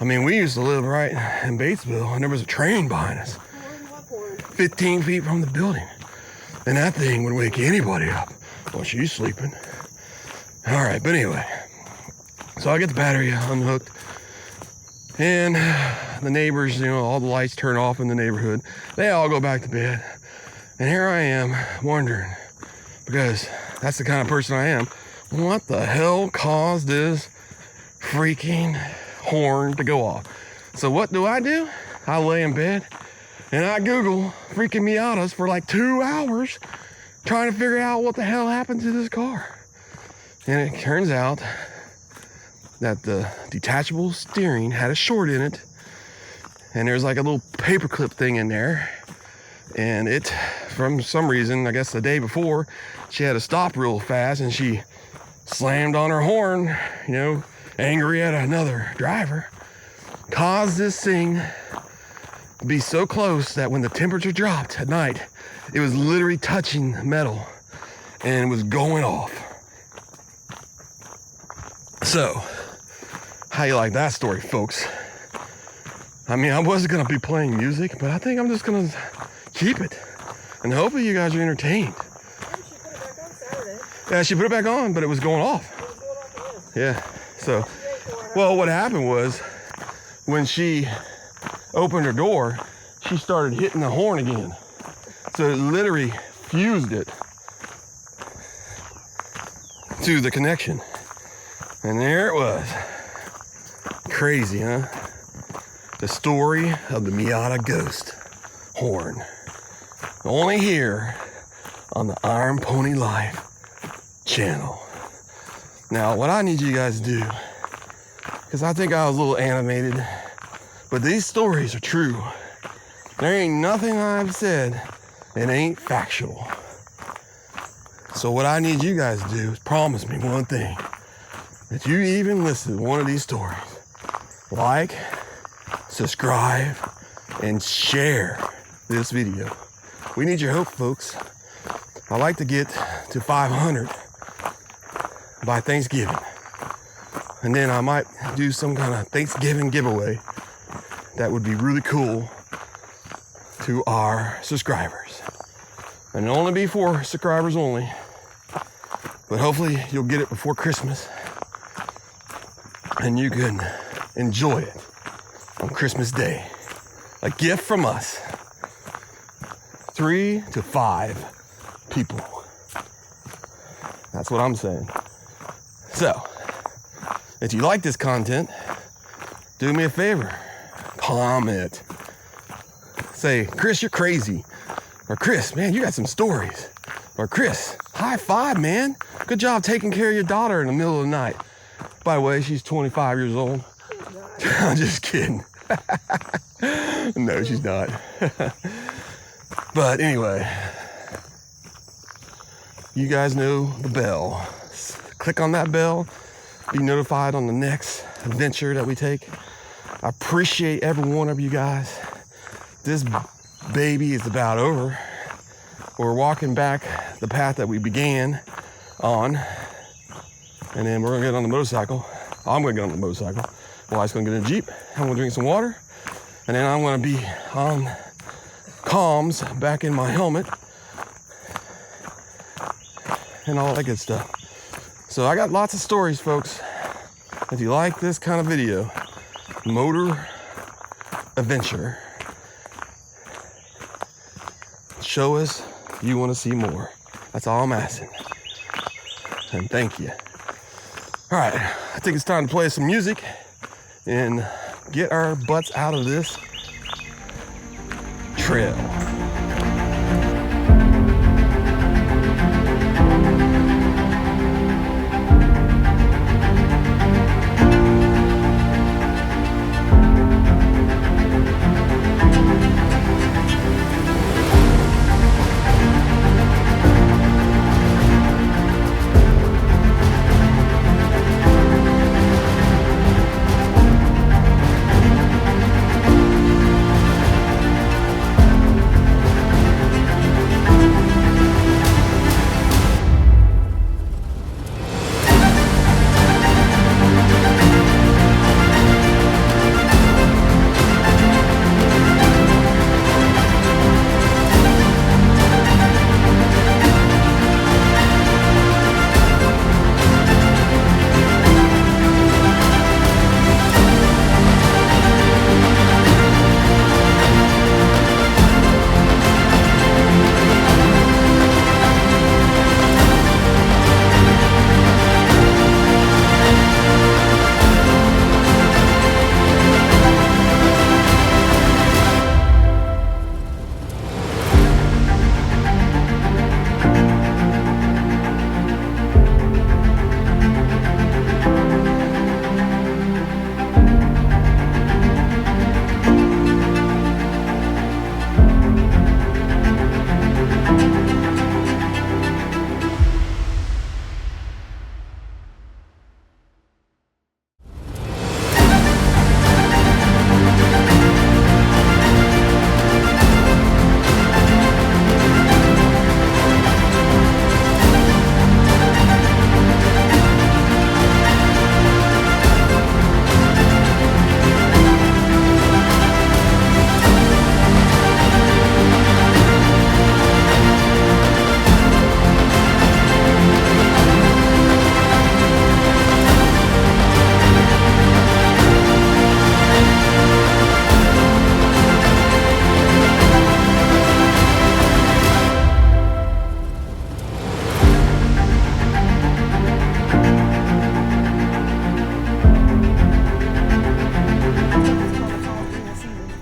I mean, we used to live right in Batesville, and there was a train behind us. 15 feet from the building. And that thing would wake anybody up. Well, she's sleeping. All right, but anyway. So I get the battery unhooked. And the neighbors, you know, all the lights turn off in the neighborhood. They all go back to bed. And here I am wondering, because that's the kind of person I am, what the hell caused this freaking horn to go off? So what do? I lay in bed and I Google freaking Miatas for like 2 hours trying to figure out what the hell happened to this car. And it turns out that the detachable steering had a short in it, and there's like a little paperclip thing in there, and it, from some reason, I guess the day before, she had to stop real fast and she slammed on her horn, you know, angry at another driver, caused this thing to be so close that when the temperature dropped at night, it was literally touching metal and it was going off. So, how you like that story, folks? I mean, I wasn't gonna be playing music, but I think I'm just gonna keep it. And hopefully you guys are entertained. She put it back on Saturday. Yeah, she put it back on, but it was going off. It was going off again. Yeah, so, well, what happened was, when she opened her door, she started hitting the horn again. So it literally fused it to the connection. And there it was. Crazy, huh? The story of the Miata Ghost horn. Only here on the IronPonyLife channel. Now, what I need you guys to do, because I think I was a little animated, but these stories are true. There ain't nothing I've said that ain't factual. So what I need you guys to do is promise me one thing. That you even listen to one of these stories. Like, subscribe, and share this video. We need your help, folks. I like to get to 500 by Thanksgiving. And then I might do some kind of Thanksgiving giveaway that would be really cool to our subscribers. And it'll only be for subscribers only. But hopefully you'll get it before Christmas. And you can enjoy it on Christmas Day. A gift from us. 3 to 5 people. That's what I'm saying. So, if you like this content, do me a favor. Comment. Say, Chris, you're crazy. Or Chris, man, you got some stories. Or Chris, high five, man. Good job taking care of your daughter in the middle of the night. By the way, she's 25 years old. I'm just kidding. No, she's not. But anyway, you guys know the bell. Click on that bell. Be notified on the next adventure that we take. I appreciate every one of you guys. This baby is about over. We're walking back the path that we began on. And then we're gonna get on the motorcycle. I'm gonna get on the motorcycle. Wife's gonna get in the Jeep. I'm gonna drink some water. And then I'm gonna be on comms back in my helmet. And all that good stuff. So I got lots of stories, folks. If you like this kind of video, motor adventure, show us you want to see more. That's all I'm asking. And thank you. All right, I think it's time to play some music and get our butts out of this trail.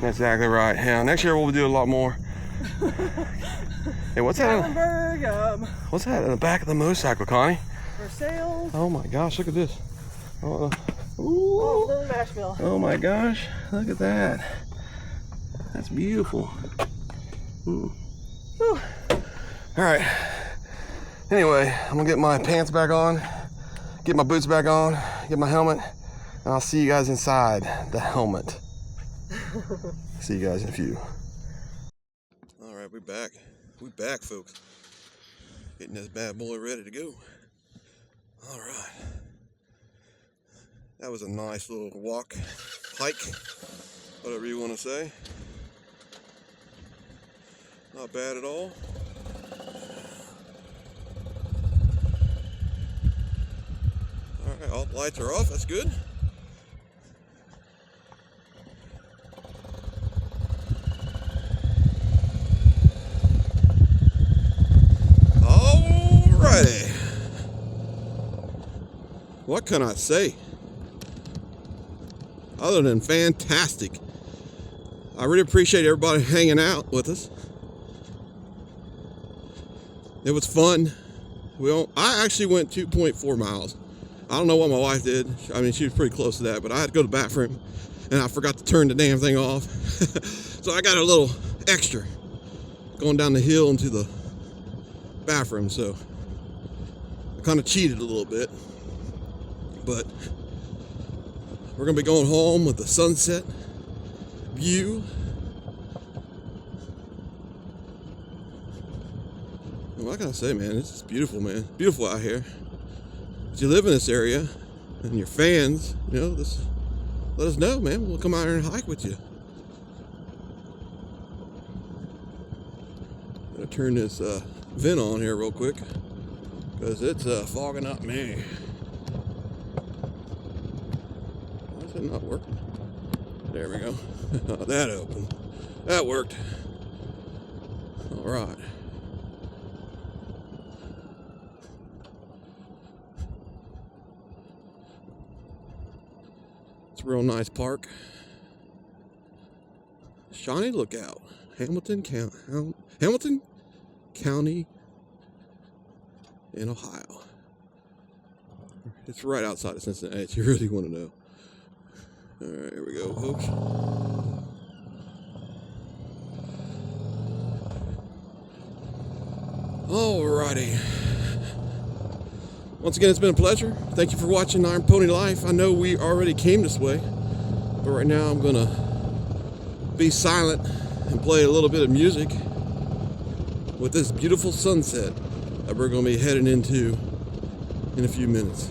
That's exactly right. Yeah, next year we'll do a lot more. Hey, what's that? What's that in the back of the motorcycle, Connie? For sale. Oh my gosh, look at this. Oh, little Nashville. Oh my gosh, look at that. That's beautiful. All right. Anyway, I'm gonna get my pants back on, get my boots back on, get my helmet, and I'll see you guys inside the helmet. See you guys in a few. All right, we're back. We're back, folks. Getting this bad boy ready to go. All right. That was a nice little walk, hike, whatever you want to say. Not bad at all. All right, all the lights are off. That's good. Alrighty. What can I say? Other than fantastic. I really appreciate everybody hanging out with us. It was fun. Well, I actually went 2.4 miles. I don't know what my wife did. I mean, she was pretty close to that, but I had to go to the bathroom and I forgot to turn the damn thing off. So I got a little extra going down the hill into the bathroom. So I kind of cheated a little bit, but we're going to be going home with the sunset view. What can I say, man? It's just beautiful, man. Beautiful out here. If you live in this area and you're fans, you know, this, let us know, man. We'll come out here and hike with you. I'm gonna turn this vent on here real quick because it's fogging up me. Why is it not working? There we go. That opened. That worked. All right. It's a real nice park. Shawnee Lookout, Hamilton County in Ohio. It's right outside of Cincinnati if you really want to know. All right, here we go, folks. Alrighty. Once again, it's been a pleasure. Thank you for watching IronPonyLife. I know we already came this way, but right now I'm gonna be silent and play a little bit of music with this beautiful sunset that we're gonna be heading into in a few minutes.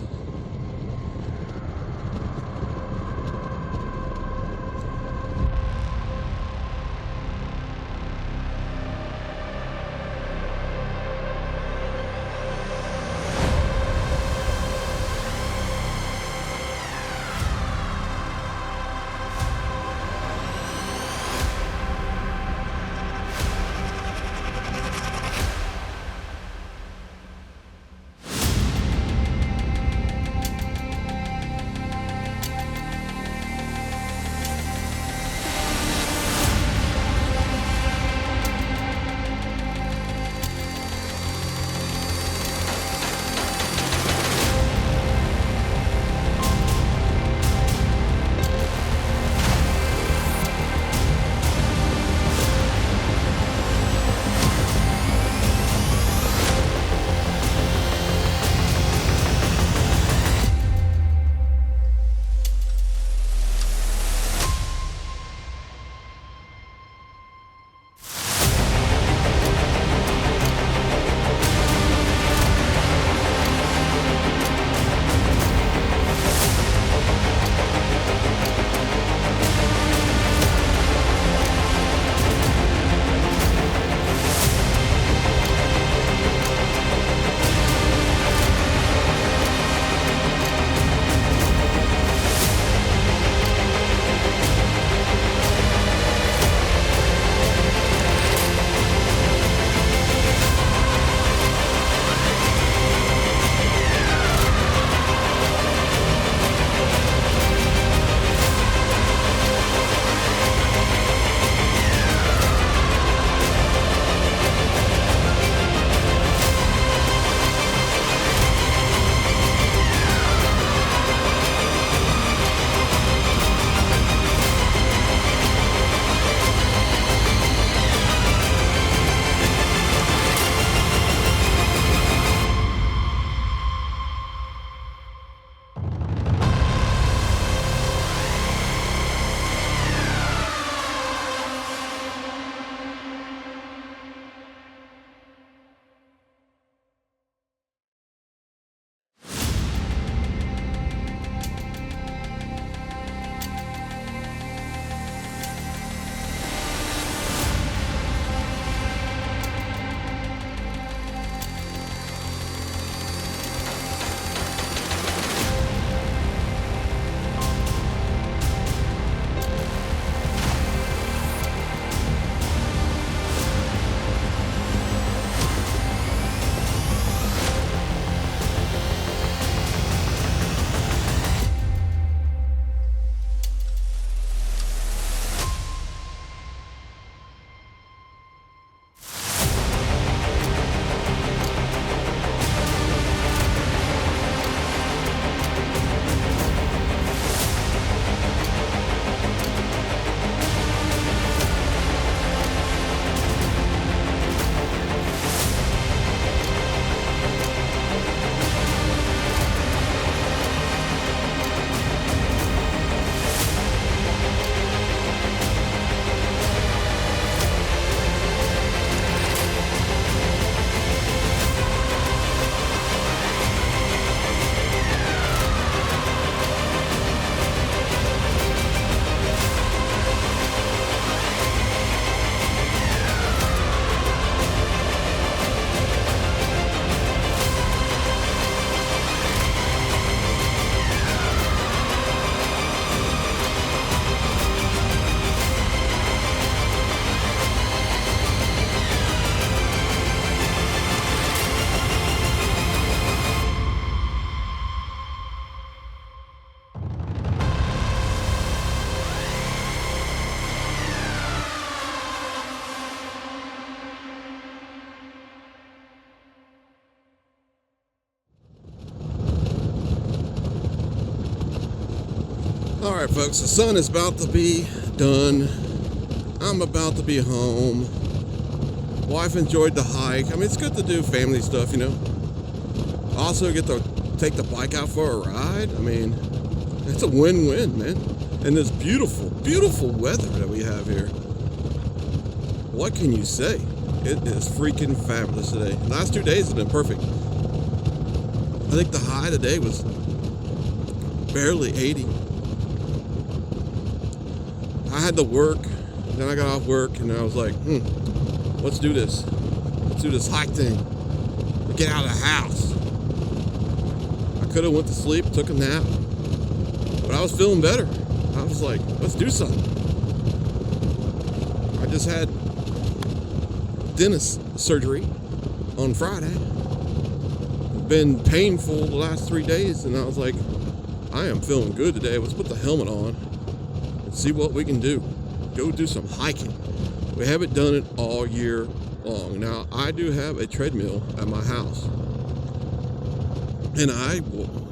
All right, folks, the sun is about to be done. I'm about to be home. Wife enjoyed the hike. I mean, it's good to do family stuff, you know. Also get to take the bike out for a ride. I mean, it's a win-win, man. And this beautiful, beautiful weather that we have here. What can you say? It is freaking fabulous today. The last 2 days have been perfect. I think the high today was barely 80. I had to work, then I got off work, and I was like, let's do this. Let's do this hike thing. Get out of the house. I could have went to sleep, took a nap, but I was feeling better. I was like, let's do something. I just had dentist surgery on Friday. It's been painful the last 3 days, and I was like, I am feeling good today. Let's put the helmet on and see what we can do. Go do some hiking. We haven't done it all year long. Now, I do have a treadmill at my house, and I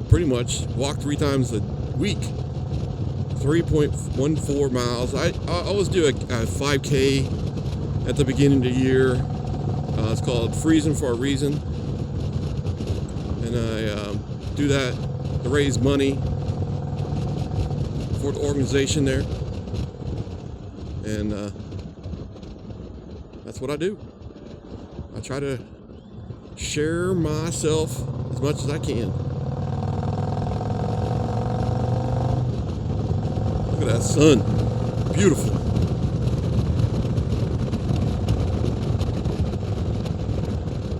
pretty much walk 3 times a week, 3.14 miles. I always do a 5K at the beginning of the year. It's called Freezing for a Reason, and I do that to raise money for the organization there, and that's what I do. I try to share myself as much as I can. Look at that sun. Beautiful.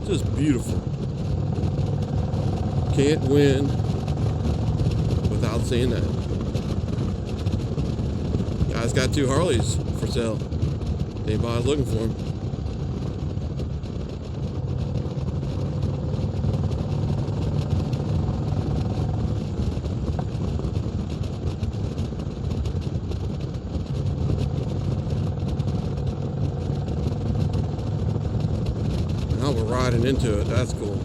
Just beautiful. Can't win without saying that. Guy's got 2 Harleys for sale. Anybody's looking for them. Now we're riding into it. That's cool.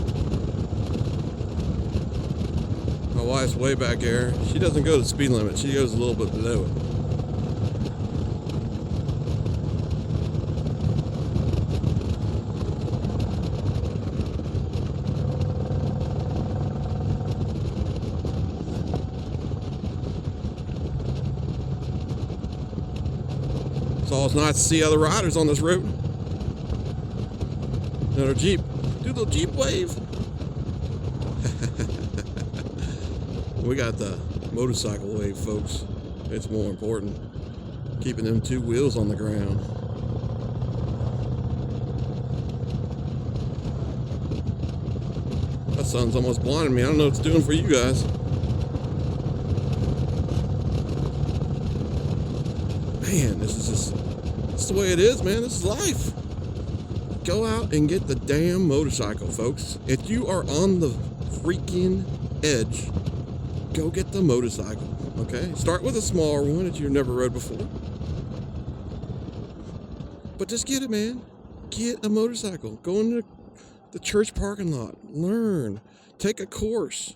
My wife's way back there. She doesn't go to the speed limit. She goes a little bit below it. It's always nice to see other riders on this road. Another Jeep. Do the Jeep wave. We got the motorcycle wave, folks. It's more important. Keeping them 2 wheels on the ground. That sun's almost blinding me. I don't know what it's doing for you guys. Man, this is the way it is, man. This is life. Go out and get the damn motorcycle, folks. If you are on the freaking edge, go get the motorcycle, okay? Start with a smaller one that you've never rode before. But just get it, man. Get a motorcycle. Go into the church parking lot. Learn. Take a course.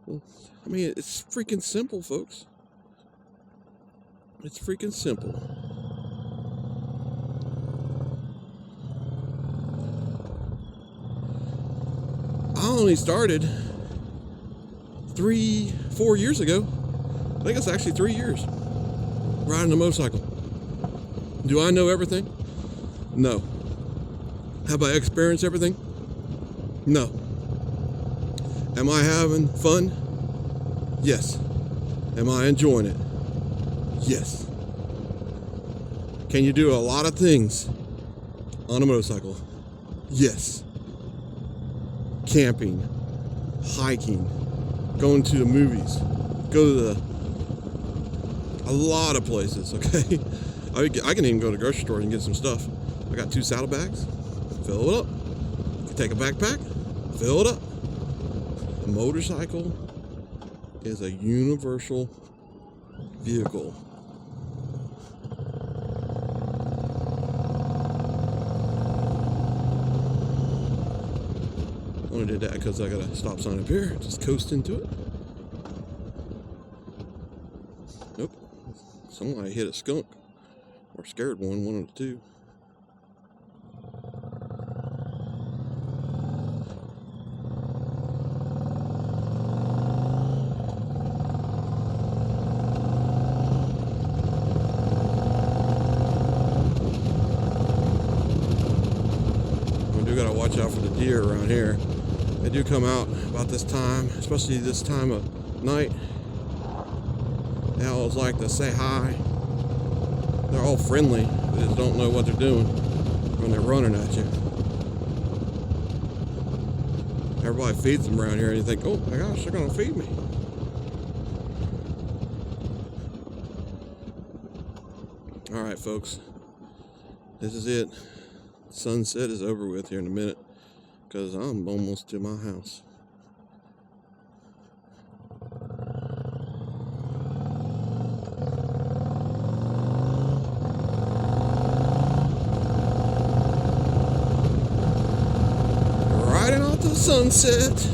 I mean, it's freaking simple, folks. It's freaking simple. I only started 3-4 years ago. I think it's actually 3 years riding a motorcycle. Do I know everything? No. Have I experienced everything? No. Am I having fun? Yes. Am I enjoying it? Yes. Can you do a lot of things on a motorcycle? Yes. Camping, hiking, going to the movies, go to a lot of places, okay? I can even go to the grocery store and get some stuff. I got 2 saddlebags, fill it up. You can take a backpack, fill it up. A motorcycle is a universal vehicle. I only did that because I got a stop sign up here. Just coast into it. Nope. Somebody hit a skunk. Or scared one of the two. We do gotta watch out for the deer around here. They do come out about this time, especially this time of night. They always like to say hi. They're all friendly, they just don't know what they're doing when they're running at you. Everybody feeds them around here and you think, oh my gosh, they're gonna feed me. Alright folks, this is it. Sunset is over with here in a minute because I'm almost to my house. Riding off to the sunset.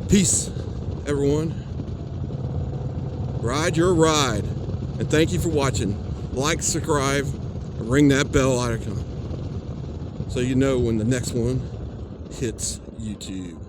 Peace, everyone. Ride your ride. And thank you for watching. Like, subscribe, and ring that bell icon so you know when the next one hits YouTube.